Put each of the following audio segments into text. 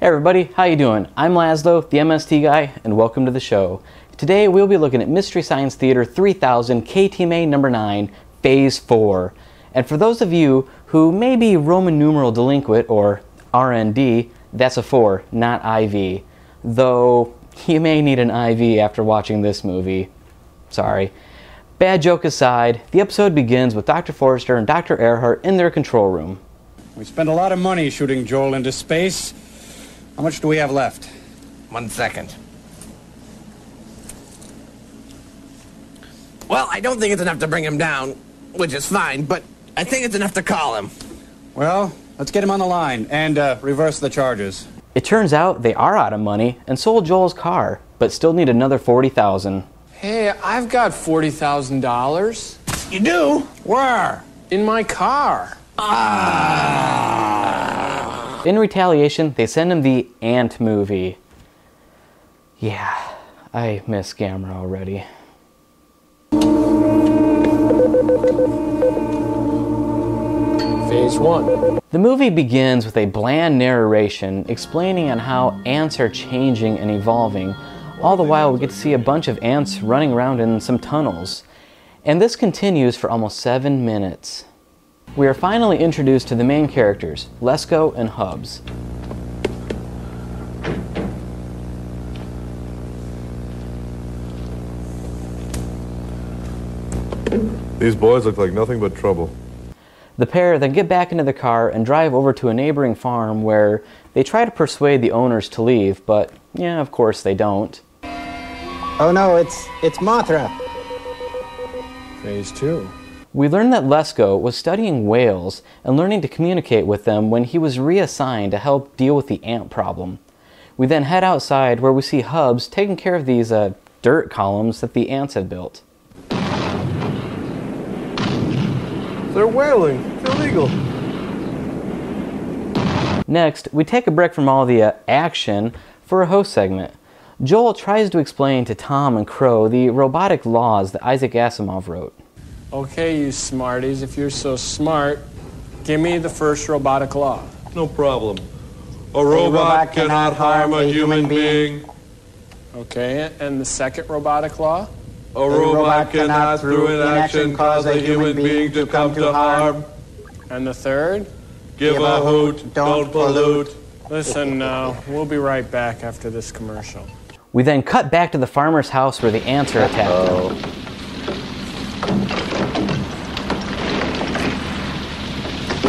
Hey everybody, how you doing? I'm Lazlow the MST Guy, and welcome to the show. Today we'll be looking at Mystery Science Theater 3000 KTMA number 9, Phase 4. And for those of you who may be Roman numeral delinquent, or RND, that's a 4, not IV. Though you may need an IV after watching this movie. Sorry. Bad joke aside, the episode begins with Dr. Forrester and Dr. Earhart in their control room. We spent a lot of money shooting Joel into space. How much do we have left? 1 second. Well, I don't think it's enough to bring him down, which is fine, but I think it's enough to call him. Well, let's get him on the line and reverse the charges. It turns out they are out of money and sold Joel's car, but still need another $40,000. Hey, I've got $40,000. You do? Where? In my car. In retaliation, they send him the Ant movie. Yeah, I miss Gamera already. Phase 1. The movie begins with a bland narration explaining on how ants are changing and evolving. All the while we get to see a bunch of ants running around in some tunnels. And this continues for almost 7 minutes. We are finally introduced to the main characters, Lazlow and Hubs. These boys look like nothing but trouble. The pair then get back into the car and drive over to a neighboring farm where they try to persuade the owners to leave, but yeah, of course they don't. Oh no, it's Mothra. Phase 2. We learn that Lazlow was studying whales and learning to communicate with them when he was reassigned to help deal with the ant problem. We then head outside where we see Hubs taking care of these dirt columns that the ants have built. They're whaling. It's illegal. Next, we take a break from all the action for a host segment. Joel tries to explain to Tom and Crow the robotic laws that Isaac Asimov wrote. Okay, you smarties, if you're so smart, give me the first robotic law. No problem. A robot cannot harm a human being. Okay, and the second robotic law? A robot cannot, through inaction, cause a human being to come to harm. And the third? Give a hoot, don't pollute. Listen, we'll be right back after this commercial. We then cut back to the farmer's house where the ants are attacking.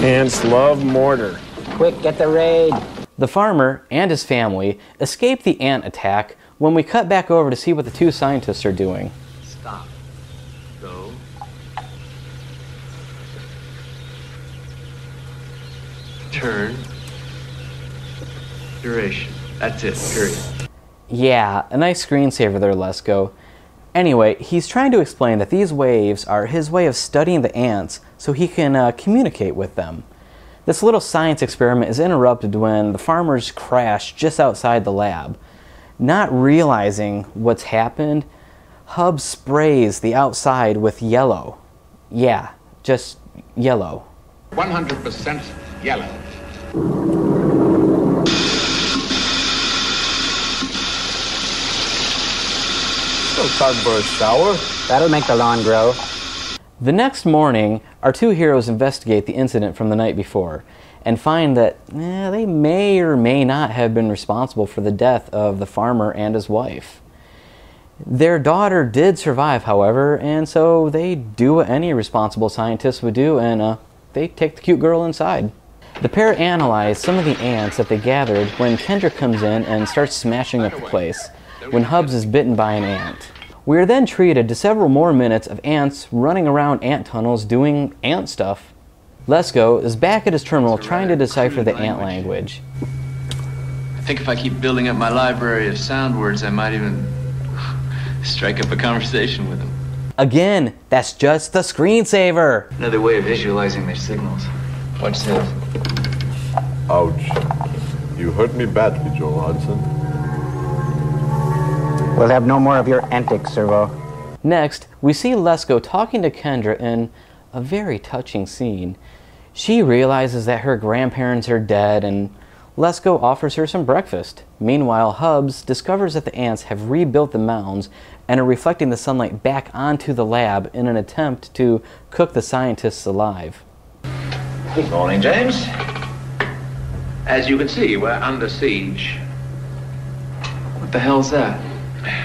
Ants love mortar. Quick, get the raid. The farmer and his family escape the ant attack when we cut back over to see what the two scientists are doing. Stop. Go. Turn. Duration. That's it. Period. Yeah, a nice screensaver there, Lazlow. Anyway, he's trying to explain that these waves are his way of studying the ants so he can communicate with them. This little science experiment is interrupted when the farmers crash just outside the lab. Not realizing what's happened, Hubs sprays the outside with yellow. Yeah, just yellow. 100% yellow. No time for a shower. That'll make the lawn grow. The next morning, our two heroes investigate the incident from the night before and find that they may or may not have been responsible for the death of the farmer and his wife. Their daughter did survive, however, and so they do what any responsible scientist would do, and they take the cute girl inside. The pair analyze some of the ants that they gathered when Kendra comes in and starts smashing up the place, when Hubs is bitten by an ant. We are then treated to several more minutes of ants running around ant tunnels doing ant stuff. Lazlow is back at his terminal trying to decipher the ant language. I think if I keep building up my library of sound words, I might even strike up a conversation with them. Again, that's just the screensaver! Another way of visualizing their signals. Watch this. Ouch. You hurt me badly, Joel Hudson. We'll have no more of your antics, Servo. Next, we see Lazlow talking to Kendra in a very touching scene. She realizes that her grandparents are dead, and Lesko offers her some breakfast. Meanwhile, Hubs discovers that the ants have rebuilt the mounds and are reflecting the sunlight back onto the lab in an attempt to cook the scientists alive. Good morning, James. As you can see, we're under siege. What the hell's that?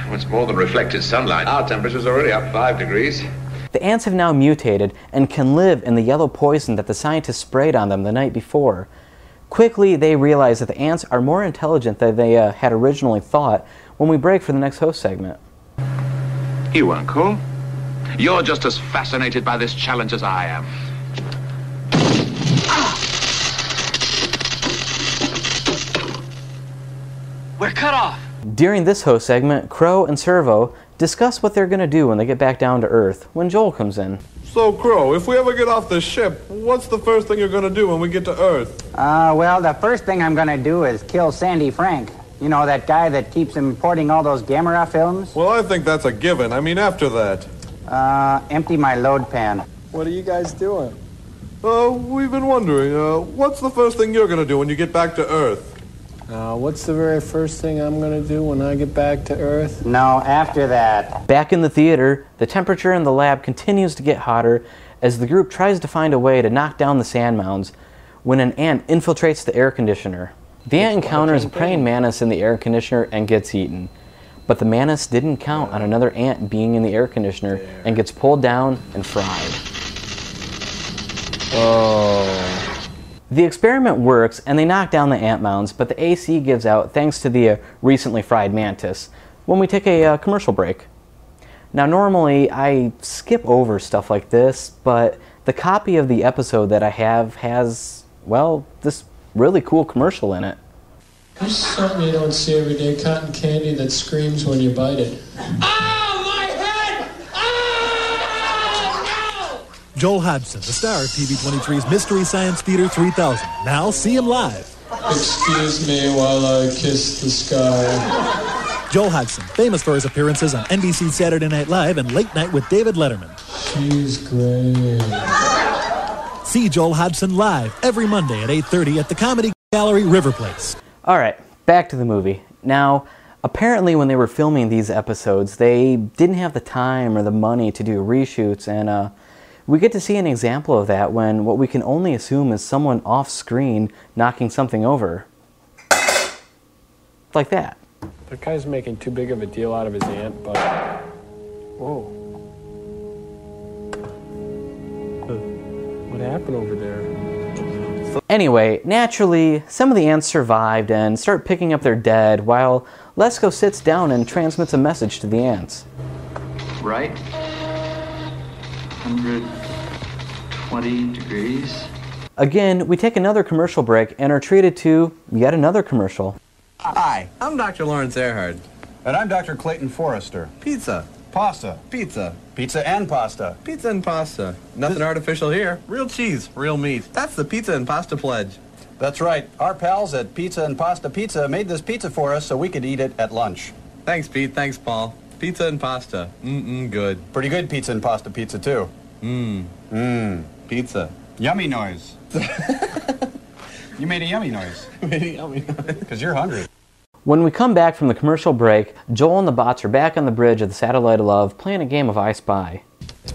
Well, it's more than reflected sunlight. Our temperature's already up 5 degrees. The ants have now mutated and can live in the yellow poison that the scientists sprayed on them the night before. Quickly, they realize that the ants are more intelligent than they had originally thought when we break for the next host segment. You weren't cool. You're just as fascinated by this challenge as I am. We're cut off! During this host segment, Crow and Servo discuss what they're going to do when they get back down to Earth when Joel comes in. So, Crow, if we ever get off the ship, what's the first thing you're going to do when we get to Earth? Well, the first thing I'm going to do is kill Sandy Frank. You know, that guy that keeps importing all those Gamera films? Well, I think that's a given. I mean, after that. Empty my load pan. What are you guys doing? We've been wondering, what's the first thing you're going to do when you get back to Earth? What's the very first thing I'm going to do when I get back to Earth? No, after that. Back in the theater, the temperature in the lab continues to get hotter as the group tries to find a way to knock down the sand mounds when an ant infiltrates the air conditioner. The ant encounters a praying mantis in the air conditioner and gets eaten. But the mantis didn't count on another ant being in the air conditioner and gets pulled down and fried. Oh. The experiment works and they knock down the ant mounds, but the AC gives out thanks to the recently fried mantis when we take a commercial break. Now normally I skip over stuff like this, but the copy of the episode that I have has, well, this really cool commercial in it. There's something you don't see every day, cotton candy that screams when you bite it. Oh, my head! Oh, no! Joel Hodgson, the star of TV23's Mystery Science Theater 3000. Now see him live. Excuse me while I kiss the sky. Joel Hodgson, famous for his appearances on NBC's Saturday Night Live and Late Night with David Letterman. She's great. See Joel Hodgson live every Monday at 8:30 at the Comedy Gallery River Place. Alright, back to the movie. Now, apparently when they were filming these episodes, they didn't have the time or the money to do reshoots, and we get to see an example of that when what we can only assume is someone off-screen knocking something over. Like that. That guy's making too big of a deal out of his aunt, but... Whoa. What happened over there? Anyway, naturally, some of the ants survived and start picking up their dead while Lesko sits down and transmits a message to the ants. Right? 120 degrees. Again, we take another commercial break and are treated to yet another commercial. Hi, I'm Dr. Lawrence Earhart. And I'm Dr. Clayton Forrester. Pizza. Pasta. Pizza. Pizza and pasta. Pizza and pasta. Nothing artificial here. Real cheese, real meat. That's the Pizza and Pasta Pledge. That's right. Our pals at Pizza and Pasta Pizza made this pizza for us so we could eat it at lunch. Thanks, Pete. Thanks, Paul. Pizza and pasta. Good. Pretty good pizza and pasta pizza, too. Pizza. Yummy noise. You made a yummy noise. Because you're hungry. When we come back from the commercial break, Joel and the bots are back on the bridge of the Satellite of Love playing a game of I Spy.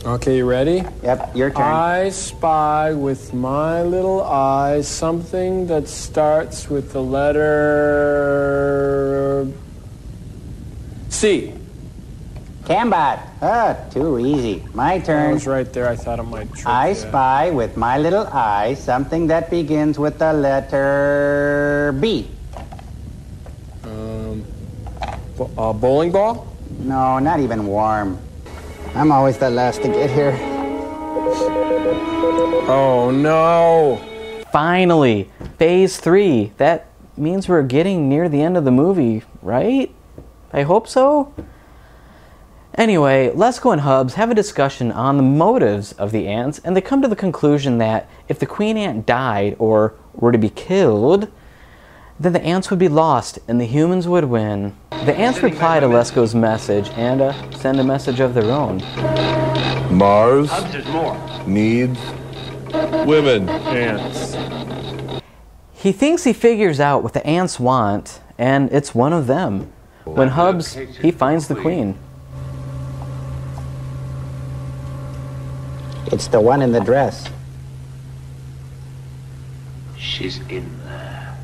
Okay, you ready? Yep, your turn. I spy with my little eye something that starts with the letter... C. Cambot. Too easy. My I turn. was right there. I thought it might trick I you. spy with my little eye something that begins with the letter B. Bowling ball? No, not even warm. I'm always the last to get here. Oh, no. Finally, Phase 3. That means we're getting near the end of the movie, right? I hope so. Anyway, Lesko and Hubs have a discussion on the motives of the ants, and they come to the conclusion that if the queen ant died or were to be killed, then the ants would be lost and the humans would win. The ants reply to Lesko's message and send a message of their own. Mars There's more. needs women. Ants. He thinks he figures out what the ants want, and it's one of them. When Hubs, he finds the queen. It's the one in the dress. She's in there.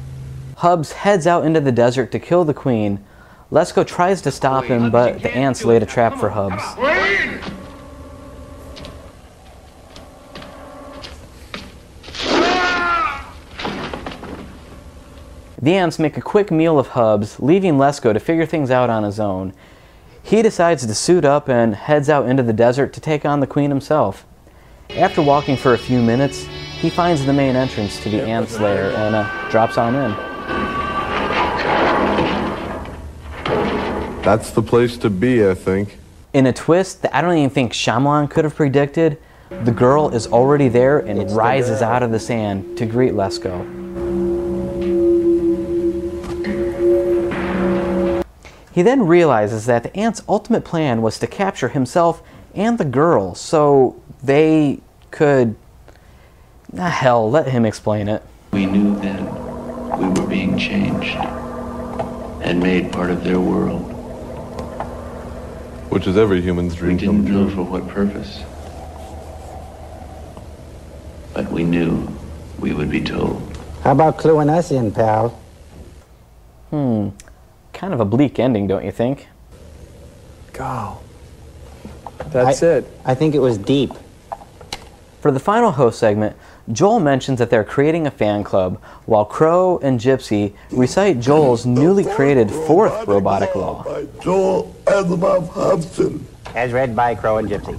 Hubs heads out into the desert to kill the queen. Lesko tries to stop him, but the ants laid a trap for Hubs. The ants make a quick meal of Hubs, leaving Lesko to figure things out on his own. He decides to suit up and heads out into the desert to take on the queen himself. After walking for a few minutes, he finds the main entrance to the ants' lair and drops on in. That's the place to be, I think. In a twist that I don't even think Shyamalan could have predicted, the girl is already there and rises out of the sand to greet Lesko. He then realizes that the ants' ultimate plan was to capture himself and the girl, so they could... hell, let him explain it. We knew then we were being changed and made part of their world. Which is every human's dream come true. We didn't know for what purpose, but we knew we would be told. How about cluing us in, pal? Kind of a bleak ending, don't you think? Go. That's it. I think it was deep. For the final host segment, Joel mentions that they're creating a fan club, while Crow and Gypsy recite Joel's newly created fourth robotic law. By Joel Asimov Hobson. As read by Crow and Gypsy.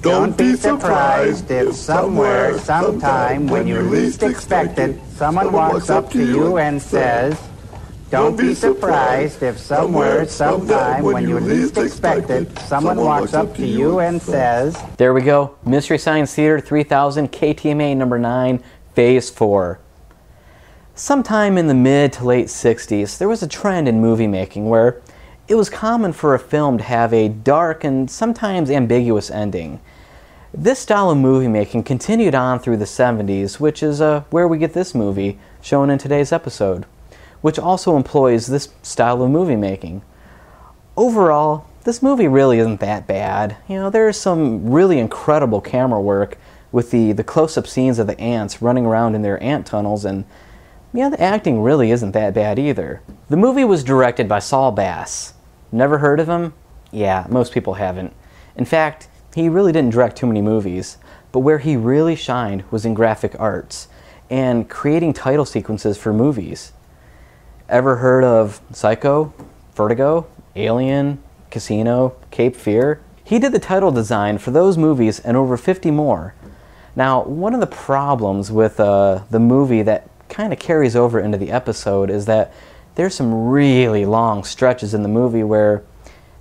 Don't be surprised if somewhere, sometime, when you least expect it, someone walks up to you and says, Don't be surprised if somewhere, sometime, when you least expect it, someone walks up to you and says... There we go. Mystery Science Theater 3000, KTMA number 9, Phase 4. Sometime in the mid to late 60s, there was a trend in movie making where it was common for a film to have a dark and sometimes ambiguous ending. This style of movie making continued on through the 70s, which is where we get this movie, shown in today's episode, which also employs this style of movie making. Overall, this movie really isn't that bad. You know, there's some really incredible camera work with the close-up scenes of the ants running around in their ant tunnels, and yeah, the acting really isn't that bad either. The movie was directed by Saul Bass. Never heard of him? Yeah, most people haven't. In fact, he really didn't direct too many movies, but where he really shined was in graphic arts and creating title sequences for movies. Ever heard of Psycho, Vertigo, Alien, Casino, Cape Fear? He did the title design for those movies and over 50 more. Now, one of the problems with the movie that kind of carries over into the episode is that there's some really long stretches in the movie where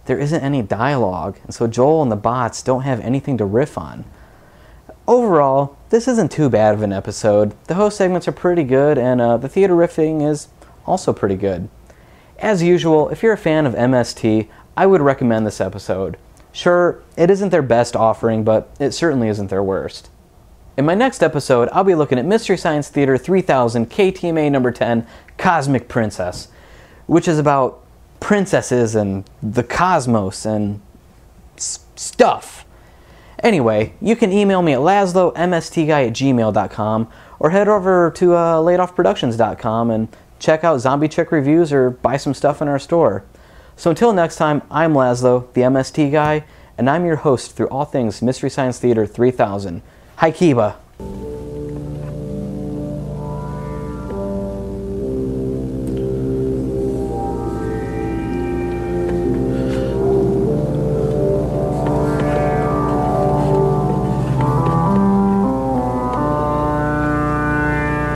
there isn't any dialogue, and so Joel and the bots don't have anything to riff on. Overall, this isn't too bad of an episode. The host segments are pretty good, and the theater riffing is also pretty good. As usual, if you're a fan of MST, I would recommend this episode. Sure, it isn't their best offering, but it certainly isn't their worst. In my next episode, I'll be looking at Mystery Science Theater 3000, KTMA number 10, Cosmic Princess, which is about princesses and the cosmos and stuff. Anyway, you can email me at lazlowmstguy@gmail.com or head over to lateoffproductions.com and check out Zombie Chick reviews or buy some stuff in our store. So until next time, I'm Lazlow, the MST Guy, and I'm your host through all things Mystery Science Theater 3000. Hi, Kiba.